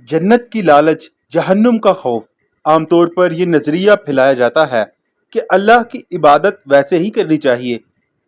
जन्नत की लालच, जहन्नुम का खौफ। आमतौर पर यह नजरिया फैलाया जाता है कि अल्लाह की इबादत वैसे ही करनी चाहिए,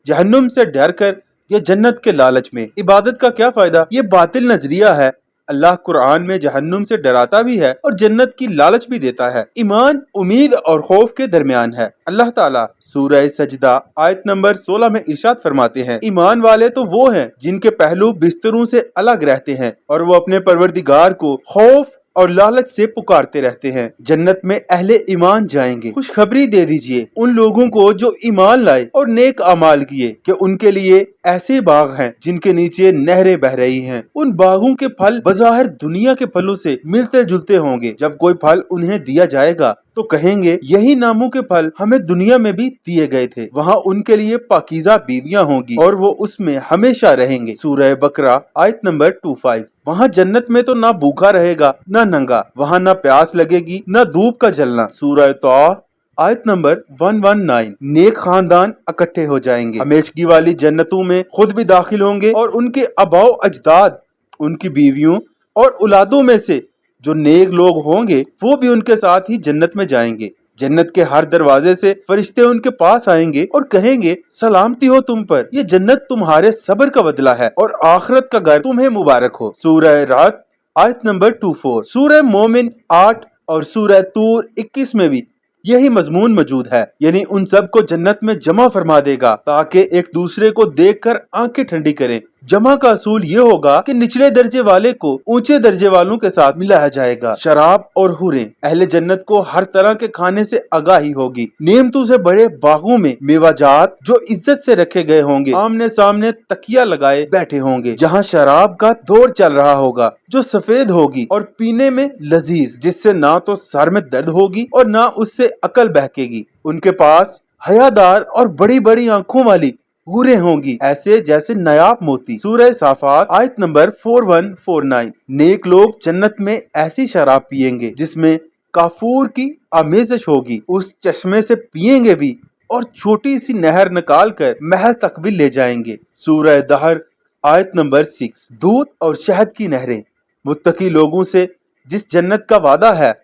जहन्नुम से डर कर या जन्नत के लालच में। इबादत का क्या फायदा? ये बातिल नजरिया है। अल्लाह कुरान में जहन्नुम से डराता भी है और जन्नत की लालच भी देता है। ईमान उम्मीद और खौफ के दरमियान है। अल्लाह ताला सूरह सजदा आयत नंबर 16 में इरशाद फरमाते हैं, ईमान वाले तो वो हैं जिनके पहलू बिस्तरों से अलग रहते हैं और वो अपने परवरदिगार को खौफ और लालच से पुकारते रहते हैं। जन्नत में अहले ईमान जाएंगे। खुशखबरी दे दीजिए उन लोगों को जो ईमान लाए और नेक अमाल किए कि उनके लिए ऐसे बाग हैं जिनके नीचे नहरें बह रही हैं। उन बागों के फल बज़ाहिर दुनिया के फलों से मिलते जुलते होंगे। जब कोई फल उन्हें दिया जाएगा तो कहेंगे यही नामों के फल हमें दुनिया में भी दिए गए थे। वहाँ उनके लिए पाकीज़ा बीवियां होंगी और वो उसमें हमेशा रहेंगे। सूरह बकरा आयत नंबर 25। वहाँ जन्नत में तो ना भूखा रहेगा ना नंगा, वहाँ ना प्यास लगेगी ना धूप का जलना। सूरह तौबा आयत नंबर 119। नेक खानदान इकट्ठे हो जाएंगे। हमेशगी वाली जन्नतों में खुद भी दाखिल होंगे और उनके अबाओ अजदाद, उनकी बीवियों और औलादों में से जो नेक लोग होंगे वो भी उनके साथ ही जन्नत में जाएंगे। जन्नत के हर दरवाजे से फरिश्ते उनके पास आएंगे और कहेंगे सलामती हो तुम पर, ये जन्नत तुम्हारे सब्र का बदला है और आखिरत का घर तुम्हें मुबारक हो। सूरह रात आयत नंबर 24। सूरह मोमिन 8 और सूरह तूर 21 में भी यही मजमून मौजूद है, यानी उन सब को जन्नत में जमा फरमा देगा ताकि एक दूसरे को देखकर आंखें ठंडी करें। जमा का असूल ये होगा कि निचले दर्जे वाले को ऊंचे दर्जे वालों के साथ मिलाया जाएगा। शराब और हुरें, अहले जन्नत को हर तरह के खाने से आगाही होगी। नेमतों से बड़े बागों में मेवाजात जो इज्जत से रखे गए होंगे आमने सामने तकिया लगाए बैठे होंगे, जहाँ शराब का दौर चल रहा होगा जो सफेद होगी और पीने में लजीज, जिससे ना तो सर में दर्द होगी और ना उससे अकल बहकेगी। उनके पास हयादार और बड़ी बड़ी आंखों वाली हूरें होंगी, ऐसे जैसे नायाब मोती। सूरह साफात आयत नंबर 4149। नेक लोग जन्नत में ऐसी शराब पियेंगे जिसमें काफूर की आमेज़श होगी। उस चश्मे से पियेंगे भी और छोटी सी नहर निकाल कर महल तक भी ले जाएंगे। सूरह दहर आयत नंबर 6। दूध और शहद की नहरें, मुत्तकी लोगों से जिस जन्नत का वादा है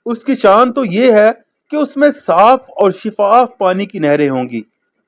उसकी शान तो ये है कि उसमें साफ और शिफाफ पानी की नहरें होंगी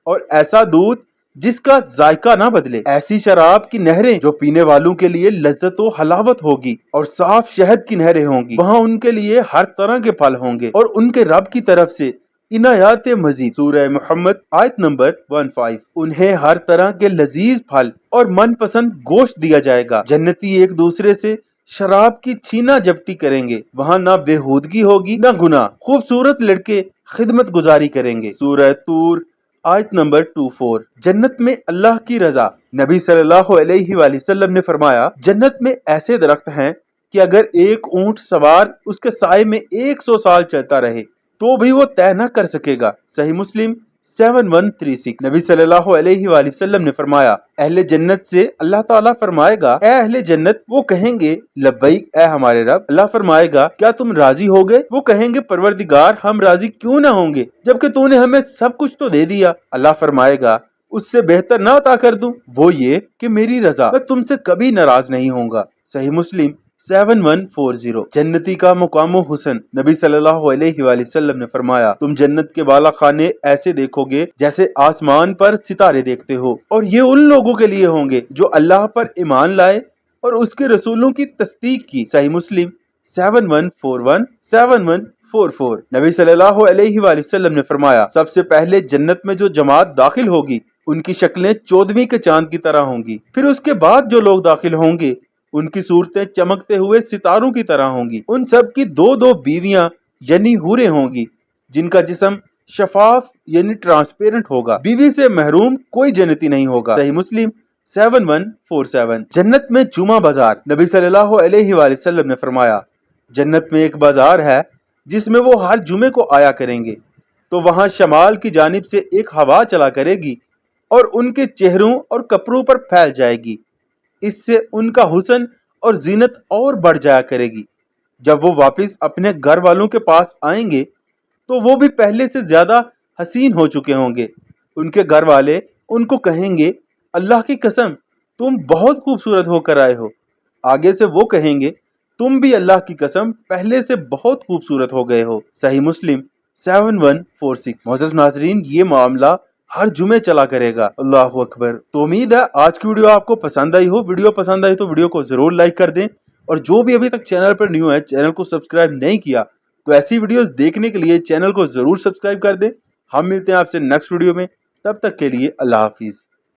और ऐसा दूध जिसका जायका ना बदले। ऐसी शराब की नहरें जो पीने वालों के लिए लज्जत व हलावत होगी और साफ शहद की नहरें होंगी। वहाँ उनके लिए हर तरह के फल होंगे और उनके रब की तरफ से इनायात मजीद। सूरह मोहम्मद आयत नंबर 15। उन्हें हर तरह के लजीज फल और मनपसंद गोश्त दिया जाएगा। जन्नती एक दूसरे से शराब की छीना जपटी करेंगे। वहाँ ना बेहूदगी होगी ना गुनाह। खूबसूरत लड़के खिदमत गुजारी करेंगे। सूरह तूर आयत नंबर 24। जन्नत में अल्लाह की रजा, नबी सल्लल्लाहु अलैहि वसल्लम ने फरमाया, जन्नत में ऐसे दरख्त हैं कि अगर एक ऊंट सवार उसके साए में 100 साल चलता रहे तो भी वो तय न कर सकेगा। सही मुस्लिम 7136। नबी सल्लल्लाहु अलैहि वसल्लम ने फरमाया, अहले जन्नत से अल्लाह ताला फरमाएगा, ए अहले जन्नत। वो कहेंगे लब्बैक ए हमारे रब। अल्लाह फरमाएगा, क्या तुम राजी हो गए? वो कहेंगे परवरदिगार हम राजी क्यों ना होंगे जबकि तूने हमें सब कुछ तो दे दिया। अल्लाह फरमाएगा, उससे बेहतर ना अता कर दूं? वो ये कि मेरी रजा, मैं तुमसे कभी नाराज नहीं होऊंगा। सही मुस्लिम 7140। जन्नती का मुकाम हुसन, नबी सल्लल्लाहु अलैहि वसल्लम ने फरमाया, तुम जन्नत के बाला खाने ऐसे देखोगे जैसे आसमान पर सितारे देखते हो और ये उन लोगों के लिए होंगे जो अल्लाह पर ईमान लाए और उसके रसूलों की तस्दीक की। सही मुस्लिम 7141 7144। नबी सल्लल्लाहु अलैहि वसल्लम ने फरमाया, सबसे पहले जन्नत में जो जमात दाखिल होगी उनकी शक्लें 14वीं के चांद की तरह होंगी। फिर उसके बाद जो लोग दाखिल होंगे उनकी सूरतें चमकते हुए सितारों की तरह होंगी। उन सब की दो दो बीवियां यानी हूरें होंगी जिनका जिस्म शफाफ यानी ट्रांसपेरेंट होगा। बीवी से महरूम कोई जन्नती नहीं होगा। सही मुस्लिम 7147। जन्नत में जुमा बाजार, नबी सल्लल्लाहु अलैहि वसल्लम ने फरमाया, जन्नत में एक बाजार है जिसमें वो हर जुमे को आया करेंगे तो वहां शमाल की जानिब से एक हवा चला करेगी और उनके चेहरों और कपड़ों पर फैल जाएगी। इससे उनका हुस्न और जीनत और बढ़ जाया करेगी। जब वो वापस अपने घर वालों के पास आएंगे तो वो भी पहले से ज्यादा हसीन हो चुके होंगे। उनके घर वाले उनको कहेंगे, अल्लाह की कसम तुम बहुत खूबसूरत होकर आए हो। आगे से वो कहेंगे, تم بھی اللہ کی قسم پہلے سے بہت خوبصورت ہو گئے ہو۔ صحیح مسلم 7146۔ معزز ناظرین، یہ معاملہ ہر جمعے چلا کرے گا۔ اللہ اکبر۔ تو امید ہے آج کی ویڈیو آپ کو پسند آئی ہو۔ ویڈیو پسند آئی تو ویڈیو کو ضرور لائک کر دیں، اور جو بھی ابھی تک چینل پر نیو ہے، چینل کو سبسکرائب نہیں کیا تو ایسی ویڈیوز دیکھنے کے لیے چینل کو ضرور سبسکرائب کر دیں۔ ہم ملتے ہیں آپ سے نیکسٹ ویڈیو میں، تب تک کے لیے اللہ حافظ۔